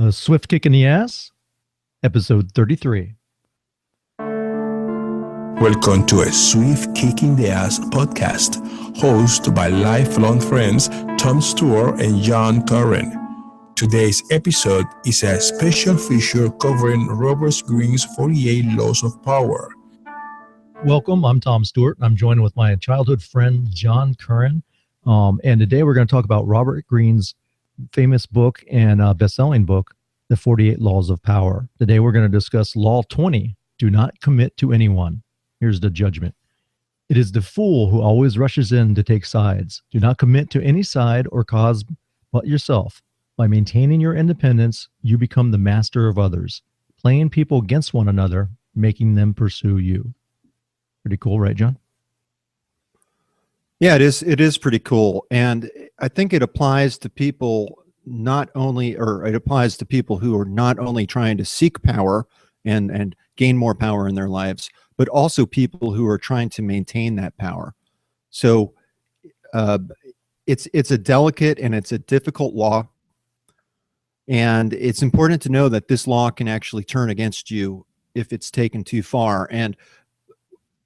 A Swift Kick in the Ass, episode 33. Welcome to a Swift Kick in the Ass podcast, hosted by lifelong friends Tom Stewart and John Curren. Today's episode is a special feature covering Robert Greene's 48 Laws of Power. Welcome, I'm Tom Stewart. I'm joined with my childhood friend, John Curren. And today we're going to talk about Robert Greene's famous book and best-selling book, The 48 Laws of Power. Today we're going to discuss Law 20, do not commit to anyone. Here's the judgment. It is the fool who always rushes in to take sides. Do not commit to any side or cause but yourself. By maintaining your independence, you become the master of others, playing people against one another, making them pursue you. Pretty cool, right, John? Yeah, it is. It is pretty cool. And I think it applies to people it applies to people who are not only trying to seek power and gain more power in their lives, but also people who are trying to maintain that power. So it's a delicate and it's a difficult law. And it's important to know that this law can actually turn against you if it's taken too far. And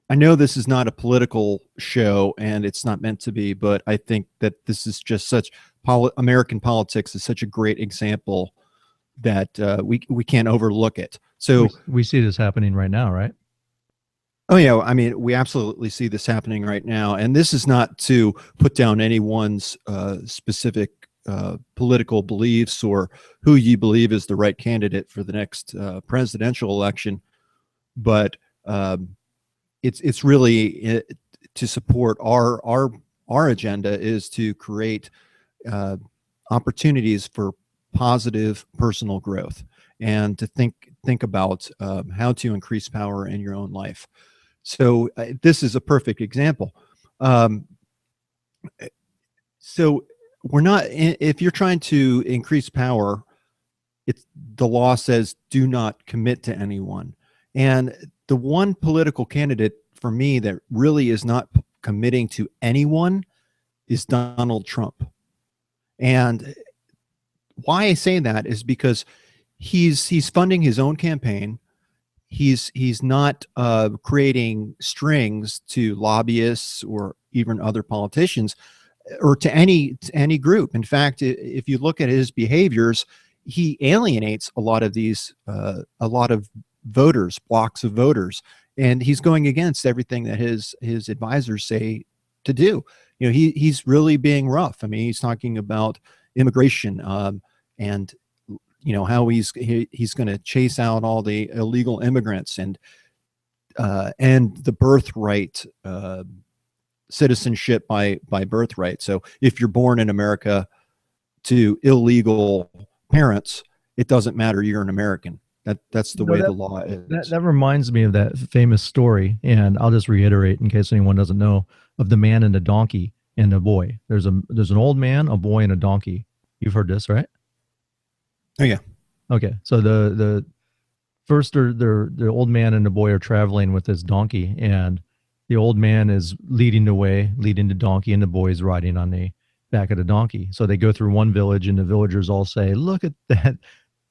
I know this is not a political show and it's not meant to be, but I think that this is just American politics is such a great example that we can't overlook it. So we see this happening right now, right? Oh yeah, I mean, we absolutely see this happening right now. And this is not to put down anyone's specific political beliefs or who you believe is the right candidate for the next presidential election, but it's really to support our agenda is to create opportunities for positive personal growth and to think about how to increase power in your own life. So this is a perfect example. So we're not, if you're trying to increase power, the law says do not commit to anyone. And the one political candidate for me that really is not committing to anyone is Donald Trump. And why I say that is because he's funding his own campaign. He's not creating strings to lobbyists or even other politicians or to any group. In fact, if you look at his behaviors, he alienates a lot of voters, blocks of voters, and he's going against everything that his advisors say to do. You know, he's really being rough. I mean, he's talking about immigration and how he's going to chase out all the illegal immigrants and the birthright citizenship by birthright. So if you're born in America to illegal parents, it doesn't matter, you're an American. That's the way the law is. That reminds me of that famous story, and I'll just reiterate in case anyone doesn't know, of the man and the donkey and the boy. There's an old man, a boy, and a donkey. You've heard this, right? Oh yeah. Okay. So the first, the old man and the boy are traveling with this donkey, and the old man is leading the way, leading the donkey, and the boy is riding on the back of the donkey. So they go through one village, and the villagers all say, "Look at that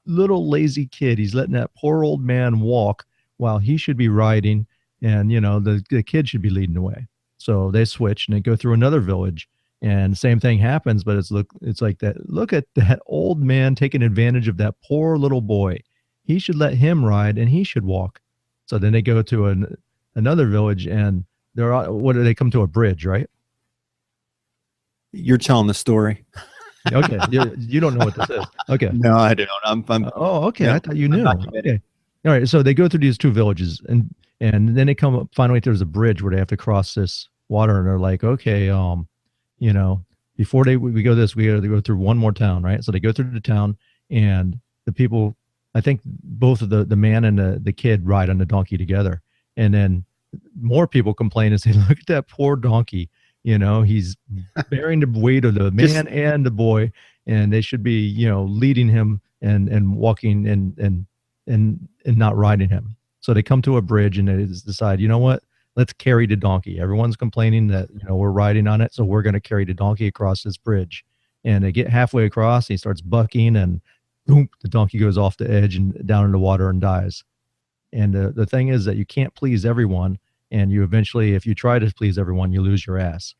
little lazy kid. He's letting that poor old man walk while he should be riding, and the kid should be leading the way." So they switch and they go through another village, and same thing happens, but it's like that. Look at that old man taking advantage of that poor little boy. He should let him ride and he should walk. So then they go to another village, and they come to a bridge, right? You're telling the story. Okay, you don't know what this is. Okay. No, I don't. I'm oh, okay. Yeah, I thought you knew. Okay. All right. So they go through these two villages, and then they come up. Finally, there's a bridge where they have to cross this water, and they're like, okay, before we go this, we got to go through one more town, right? So they go through the town, and the people, I think both of the man and the kid ride on the donkey together, and then more people complain and say, look at that poor donkey. He's bearing the weight of the man and the boy, and they should be, leading him and walking and not riding him. So they come to a bridge and they decide, you know what? Let's carry the donkey. Everyone's complaining that, we're riding on it, so we're going to carry the donkey across this bridge. And they get halfway across, and he starts bucking, and boom, the donkey goes off the edge and down in the water and dies. And the thing is that you can't please everyone, and you eventually, if you try to please everyone, you lose your ass.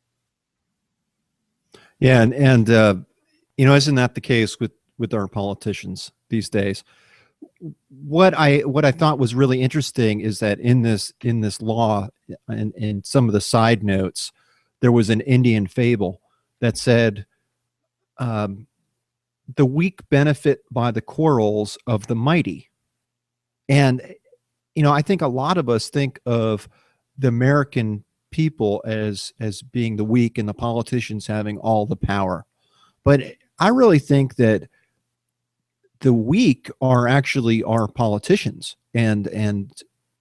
Yeah, and isn't that the case with our politicians these days? What I thought was really interesting is that in this law, and in some of the side notes, there was an Indian fable that said, "The weak benefit by the quarrels of the mighty." And I think a lot of us think of the American people as being the weak and the politicians having all the power. But I really think that the weak are actually our politicians and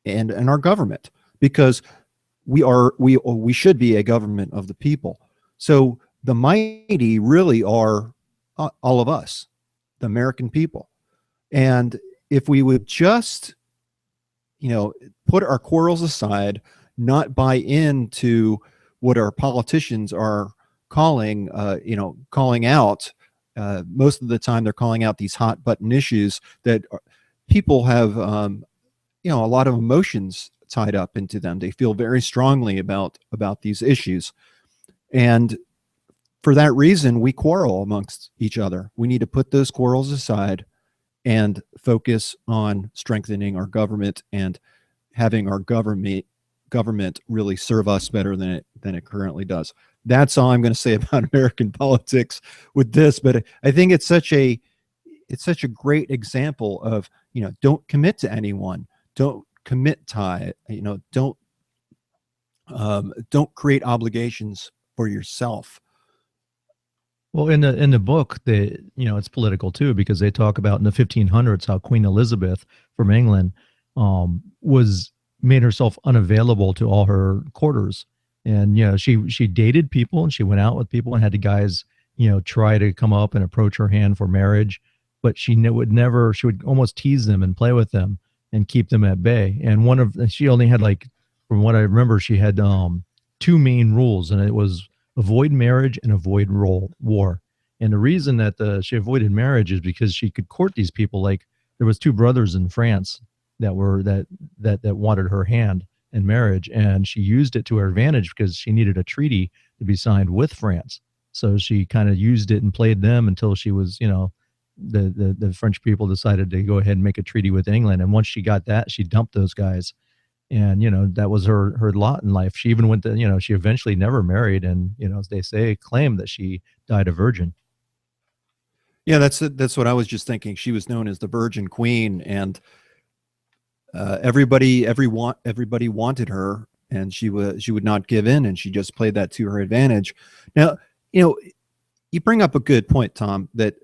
our government, because we should be a government of the people. So the mighty really are all of us, the American people. And if we would just put our quarrels aside, not buy into what our politicians are calling out. Most of the time, they're calling out these hot button issues that people have, a lot of emotions tied up into them. They feel very strongly about these issues, and for that reason, we quarrel amongst each other. We need to put those quarrels aside and focus on strengthening our government and having our government really serve us better than it currently does. That's all I'm going to say about American politics with this. But I think it's such a great example of, don't commit to anyone, don't commit tie, don't create obligations for yourself. Well, in the book, it's political too, because they talk about in the 1500s how Queen Elizabeth from England was made herself unavailable to all her courtiers, and she dated people and she went out with people and had the guys try to come up and approach her hand for marriage, but she would almost tease them and play with them and keep them at bay. And she only had, like, from what I remember, she had two main rules, and it was avoid marriage and avoid war. And the reason that she avoided marriage is because she could court these people. Like, there was two brothers in France that wanted her hand in marriage, and she used it to her advantage because she needed a treaty to be signed with France. So she kind of used it and played them until she was, the French people decided to go ahead and make a treaty with England. And once she got that, she dumped those guys. And, that was her lot in life. She even went to, she eventually never married. And, as they claim that she died a virgin. Yeah, that's what I was just thinking. She was known as the Virgin Queen, and everybody wanted her, and she would not give in, and she just played that to her advantage. Now, you bring up a good point, Tom, that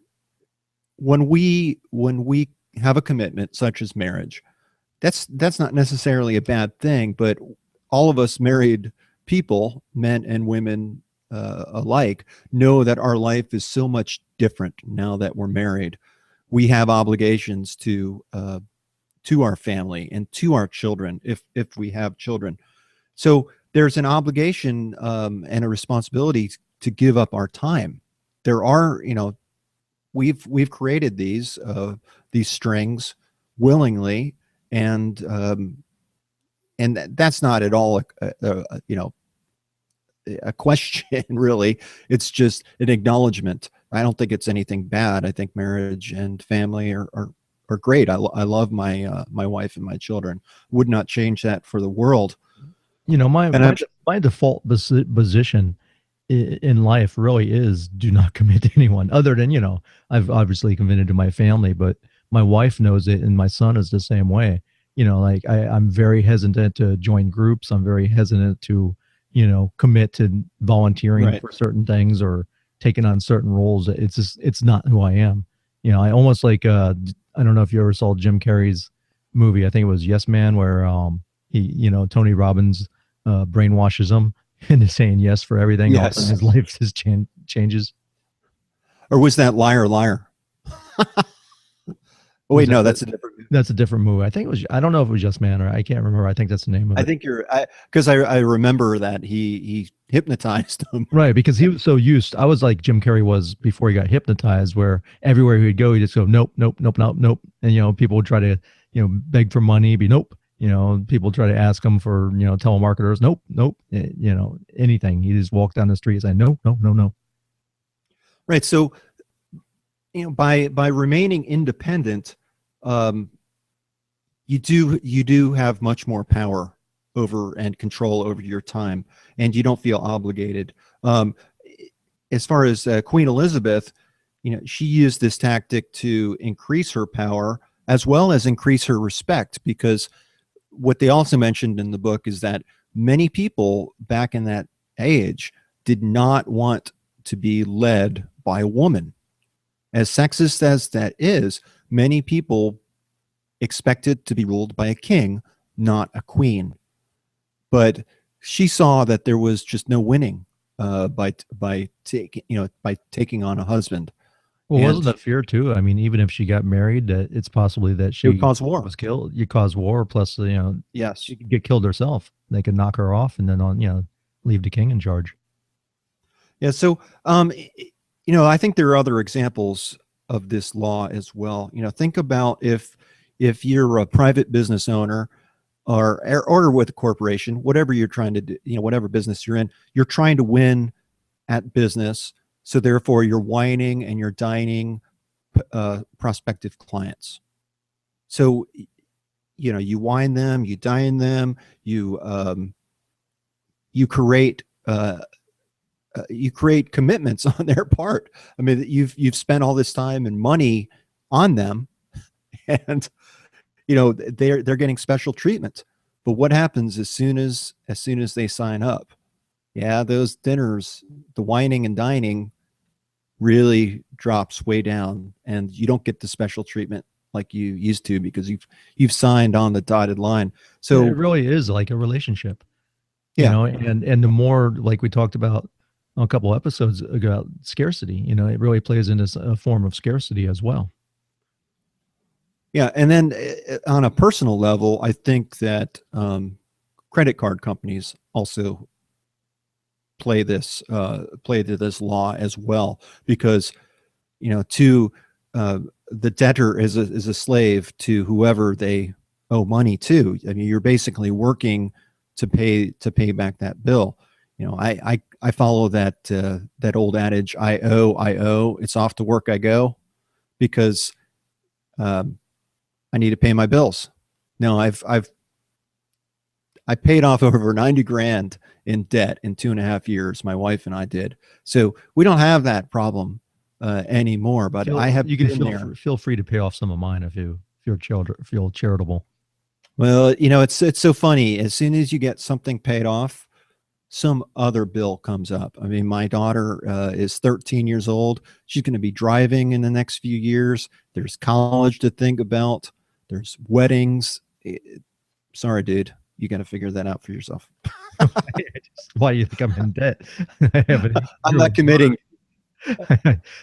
when we have a commitment such as marriage, that's not necessarily a bad thing, but all of us married people, men and women alike, know that our life is so much different now that we're married. We have obligations to our family and to our children, if we have children. So there's an obligation and a responsibility to give up our time. There are, we've created these strings willingly, and that's not at all a question, really. It's just an acknowledgement. I don't think it's anything bad. I think marriage and family are great. I love my wife and my children. Would not change that for the world. My default position in life really is do not commit to anyone, other than, I've obviously committed to my family, but my wife knows it, and my son is the same way. Like, I'm very hesitant to join groups. I'm very hesitant to, commit to volunteering for certain things or taking on certain roles. It's not who I am. I almost like, I don't know if you ever saw Jim Carrey's movie. I think it was Yes Man, where he, Tony Robbins brainwashes him into saying yes for everything. Yes. His life just changes. Or was that Liar Liar? Oh, wait, no, that's a different That's a different movie. I think it was. I don't know if it was Just Man or I can't remember. I think that's the name of I it. think because I remember that he hypnotized him. Right, because he was so used. I was like Jim Carrey was before he got hypnotized, where everywhere he'd go, he'd just go, nope, nope, nope, nope, nope. And, people would try to, beg for money, be nope. People try to ask him for, telemarketers, nope, nope, anything. He just walked down the street and said, no, no, no, no. Right. So, by remaining independent, you do have much more power over and control over your time, and you don't feel obligated. As far as Queen Elizabeth, she used this tactic to increase her power as well as increase her respect, because what they also mentioned in the book is that many people back in that age did not want to be led by a woman. As sexist as that is, many people expected to be ruled by a king, not a queen. But she saw that there was just no winning by taking on a husband. Well, And wasn't the fear too? I mean, even if she got married, it's possibly that it would she cause war. was killed. You cause war, plus Yes. she could get killed herself. They could knock her off, and then leave the king in charge. Yeah. So, I think there are other examples of this law as well. Think about if you're a private business owner or with a corporation, whatever you're trying to do, whatever business you're in, you're trying to win at business. So therefore you're whining and you're dining prospective clients. So, you wine them, you dine them, you create commitments on their part. I mean, you've spent all this time and money on them, and they're getting special treatment. But what happens as soon as they sign up? Yeah, those dinners, the whining and dining really drops way down, and you don't get the special treatment like you used to, because you've signed on the dotted line. So it really is like a relationship, yeah. and the more, like we talked about a couple episodes ago, about scarcity, it really plays into a form of scarcity as well. Yeah, and then on a personal level, I think that credit card companies also play to this law as well, because to the debtor is a slave to whoever they owe money to. I mean, you're basically working to pay back that bill. I follow that old adage, I owe, it's off to work I go, because I need to pay my bills. No, I paid off over 90 grand in debt in 2.5 years. My wife and I did. So we don't have that problem anymore, but I have you can been there. feel free to pay off some of mine if you're feel charitable. Well, it's so funny. As soon as you get something paid off, some other bill comes up. I mean, my daughter is 13 years old. She's going to be driving in the next few years. There's college to think about. There's weddings. Sorry, dude. You got to figure that out for yourself. Why do you think I'm in debt? I'm not committing.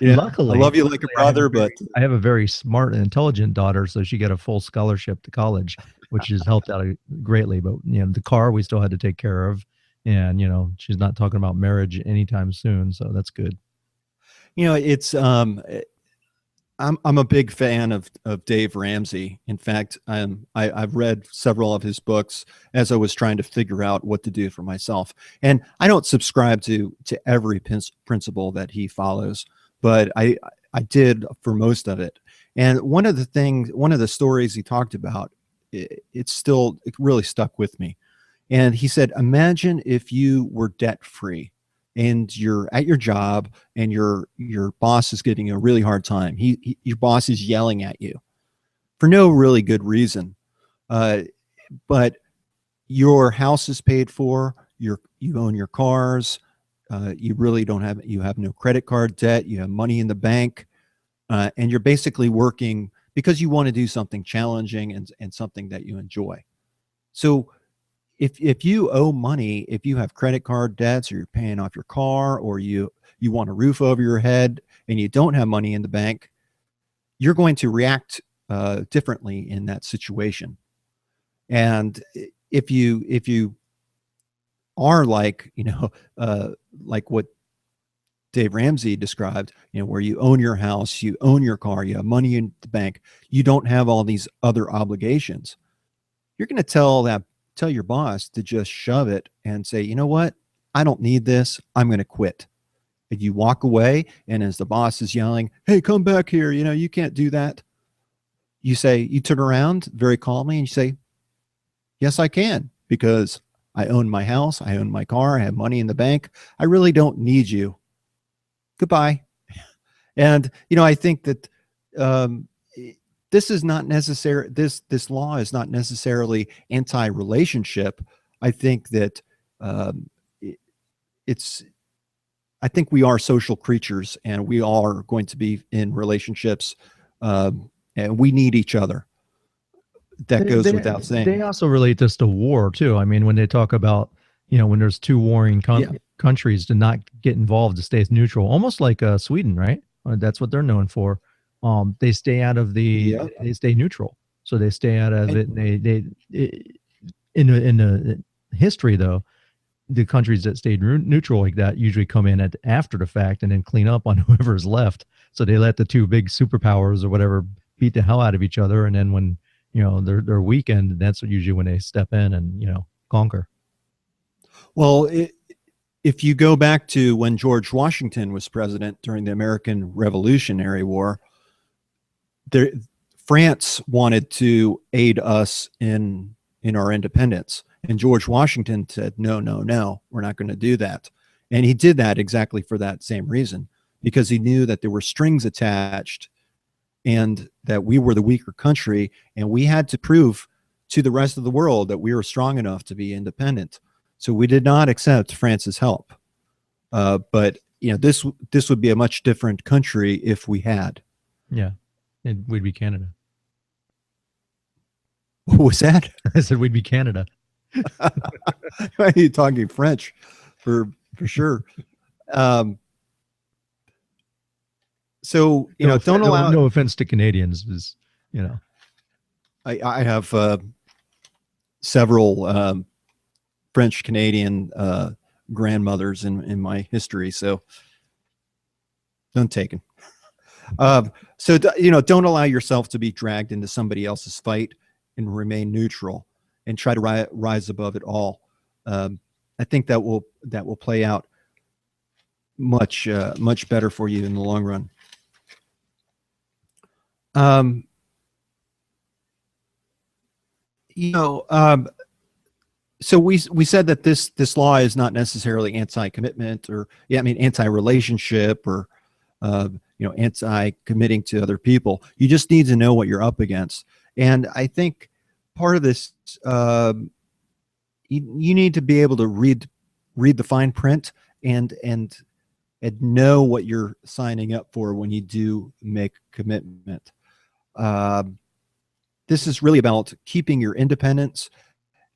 Luckily, I love you like a brother, but I have a very smart and intelligent daughter, so she got a full scholarship to college, which has helped out greatly. But the car we still had to take care of, and she's not talking about marriage anytime soon, so that's good. It's I'm a big fan of Dave Ramsey. In fact, I've read several of his books as I was trying to figure out what to do for myself. And I don't subscribe to every principle that he follows, but I did for most of it. And one of the stories he talked about, it really stuck with me. And he said, imagine if you were debt free, and you're at your job and your boss is giving you a really hard time. Your boss is yelling at you for no really good reason. But your house is paid for, you own your cars, you have no credit card debt, you have money in the bank, and you're basically working because you want to do something challenging and something that you enjoy. So if you owe money, if you have credit card debts, or you're paying off your car, or you want a roof over your head and you don't have money in the bank, you're going to react differently in that situation. And if you are like, like what Dave Ramsey described, where you own your house, you own your car, you have money in the bank, you don't have all these other obligations. You're going to tell your boss to just shove it and say, you know what? I don't need this. I'm going to quit. And you walk away, and as the boss is yelling, hey, come back here. You can't do that. You turn around very calmly and you say, yes, I can, because I own my house. I own my car. I have money in the bank. I really don't need you. Goodbye. And, I think that this is not necessary. This law is not necessarily anti-relationship. I think that I think we are social creatures, and we all are going to be in relationships, and we need each other. That goes without saying. They also relate this to war too. I mean, when they talk about, when there's two warring countries, to not get involved, to stay neutral, almost like Sweden, right? That's what they're known for. They stay out of they stay neutral. So they stay out of it. And in the history though, the countries that stayed neutral like that usually come in after the fact and then clean up on whoever's left. So they let the two big superpowers or whatever beat the hell out of each other. And then when, they're weakened, that's usually when they step in and, conquer. Well, if you go back to when George Washington was president during the American Revolutionary War, France wanted to aid us in our independence. And George Washington said, no, we're not going to do that. And he did that exactly for that same reason, because he knew that there were strings attached and that we were the weaker country, and we had to prove to the rest of the world that we were strong enough to be independent. So we did not accept France's help. But this would be a much different country if we had. Yeah, we'd be Canada. What was that? I said we'd be Canada. You're talking French, for sure. So don't allow. No offense to Canadians, is I have several French Canadian grandmothers in my history, so none taken. So don't allow yourself to be dragged into somebody else's fight, and remain neutral and try to rise above it all. I think that will play out much better for you in the long run. So we said that this law is not necessarily anti-commitment or anti-relationship or anti-committing to other people. You just need to know what you're up against. And I think part of this, you need to be able to read the fine print and know what you're signing up for when you do make commitment. This is really about keeping your independence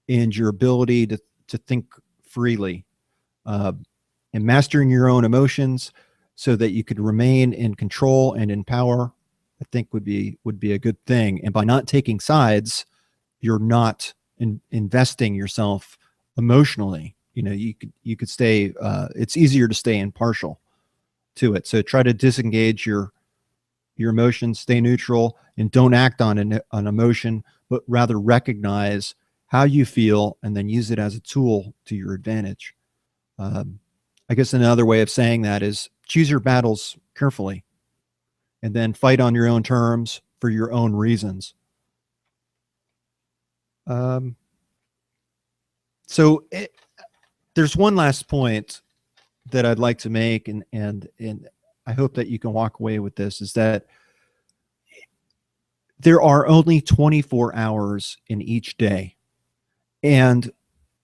and your ability to think freely, and mastering your own emotions so that you could remain in control and in power. I think would be a good thing. And by not taking sides, you're not investing yourself emotionally. You could stay. It's easier to stay impartial to it. So try to disengage your emotions, stay neutral, and don't act on an emotion, but rather recognize how you feel and then use it as a tool to your advantage. I guess another way of saying that is choose your battles carefully and then fight on your own terms for your own reasons. There's one last point that I'd like to make, and I hope that you can walk away with this, is that there are only 24 hours in each day. And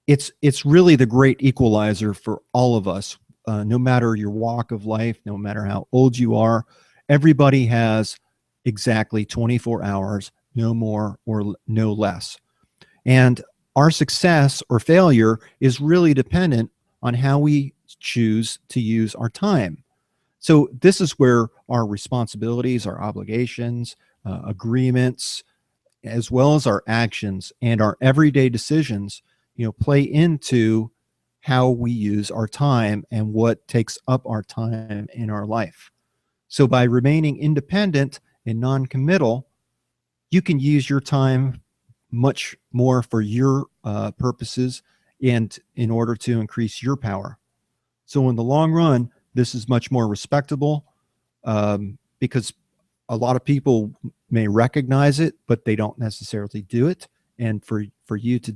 it's really the great equalizer for all of us, no matter your walk of life, no matter how old you are. Everybody has exactly 24 hours, no more or no less. And our success or failure is really dependent on how we choose to use our time. So this is where our responsibilities, our obligations, agreements, as well as our actions and our everyday decisions, play into how we use our time and what takes up our time in our life. So by remaining independent and non-committal, you can use your time much more for your purposes and in order to increase your power. So in the long run, this is much more respectable because a lot of people may recognize it, but they don't necessarily do it. And for you to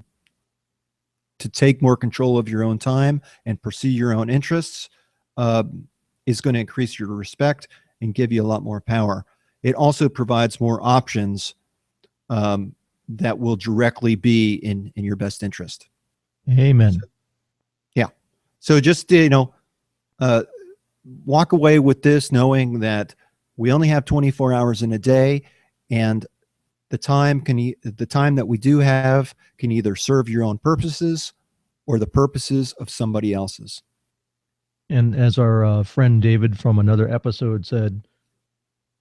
take more control of your own time and pursue your own interests is going to increase your respect and give you a lot more power. It also provides more options that will directly be in your best interest. Amen. So just, walk away with this knowing that we only have 24 hours in a day, and the time that we do have can either serve your own purposes or the purposes of somebody else's. And as our friend David from another episode said,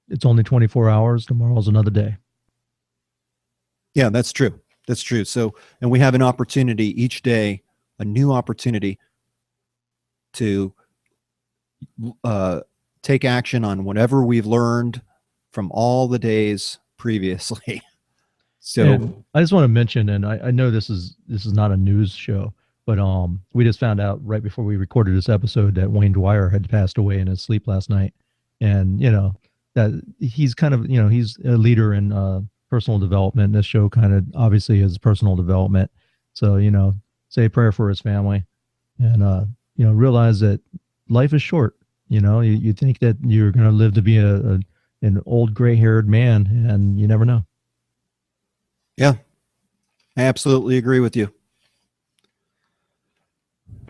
it's only 24 hours. Tomorrow's another day. Yeah, that's true. That's true. So, and we have an opportunity each day, a new opportunity to take action on whatever we've learned from all the days previously. So and I just want to mention, and I know this is not a news show, but we just found out right before we recorded this episode that Wayne Dwyer had passed away in his sleep last night. And, that he's kind of, he's a leader in personal development. This show kind of obviously is personal development. So, say a prayer for his family and, realize that life is short. You think that you're going to live to be an old gray-haired man, and you never know. Yeah, I absolutely agree with you.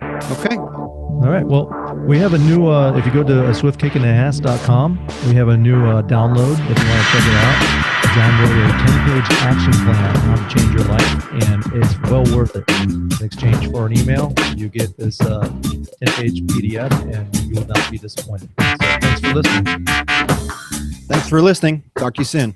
Okay. All right. Well, we have a new, if you go to swiftkickinass.com, we have a new download if you want to check it out. John wrote a 10-page action plan on how to change your life, and it's well worth it. In exchange for an email, you get this 10-page PDF, and you will not be disappointed. So thanks for listening. Thanks for listening. Talk to you soon.